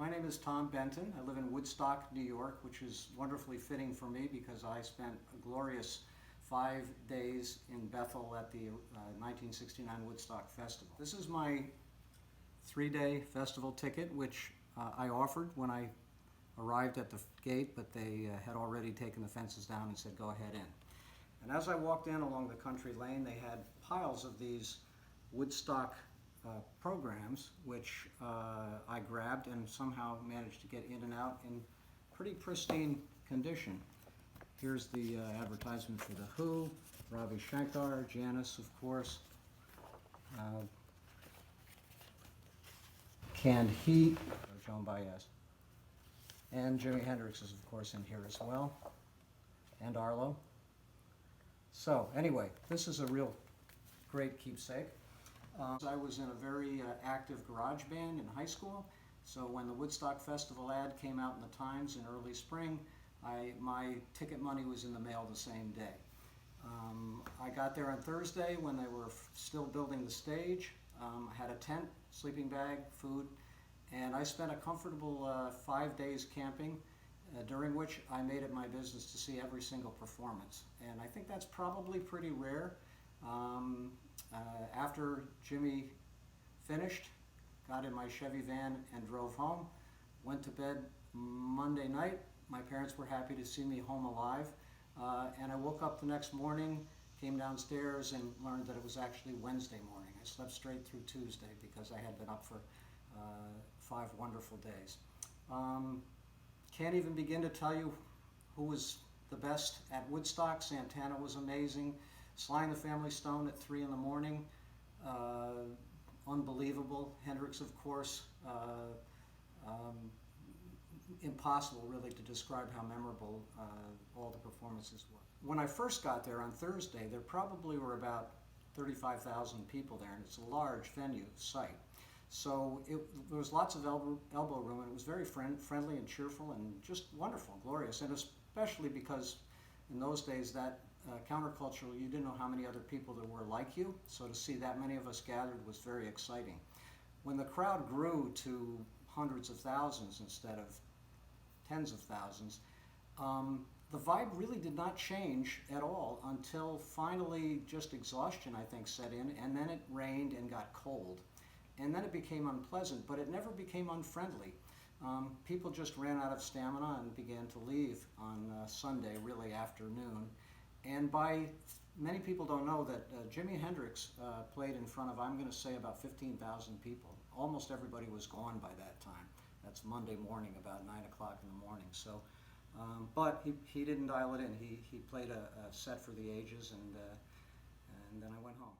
My name is Tom Benton. I live in Woodstock, New York, which is wonderfully fitting for me because I spent a glorious 5 days in Bethel at the 1969 Woodstock Festival. This is my 3-day festival ticket, which I offered when I arrived at the gate, but they had already taken the fences down and said, go ahead in. And as I walked in along the country lane, they had piles of these Woodstock programs, which I grabbed and somehow managed to get in and out in pretty pristine condition. Here's the advertisement for The Who, Ravi Shankar, Janis, of course, Canned Heat, Joan Baez, and Jimi Hendrix is of course in here as well, and Arlo. So anyway, this is a real great keepsake. I was in a very active garage band in high school, so when the Woodstock Festival ad came out in the Times in early spring, my ticket money was in the mail the same day. I got there on Thursday when they were still building the stage. I had a tent, sleeping bag, food, and I spent a comfortable 5 days camping, during which I made it my business to see every single performance. And I think that's probably pretty rare. After Jimmy finished, got in my Chevy van and drove home, went to bed Monday night. My parents were happy to see me home alive, and I woke up the next morning, came downstairs and learned that it was actually Wednesday morning. I slept straight through Tuesday because I had been up for 5 wonderful days. Can't even begin to tell you who was the best at Woodstock. Santana was amazing. Sly and the Family Stone at 3 in the morning, unbelievable. Hendrix, of course, impossible really to describe how memorable all the performances were. When I first got there on Thursday, there probably were about 35,000 people there, and it's a large venue site. So there was lots of elbow room, and it was very friendly and cheerful and just wonderful, glorious, and especially because in those days that countercultural, you didn't know how many other people there were like you, so to see that many of us gathered was very exciting. When the crowd grew to hundreds of thousands instead of tens of thousands, the vibe really did not change at all until finally just exhaustion, I think, set in, and then it rained and got cold. And then it became unpleasant, but it never became unfriendly. People just ran out of stamina and began to leave on Sunday, really afternoon. And many people don't know that Jimi Hendrix played in front of, I'm going to say, about 15,000 people. Almost everybody was gone by that time. That's Monday morning, about 9 o'clock in the morning. So, but he didn't dial it in. He played a set for the ages, and then I went home.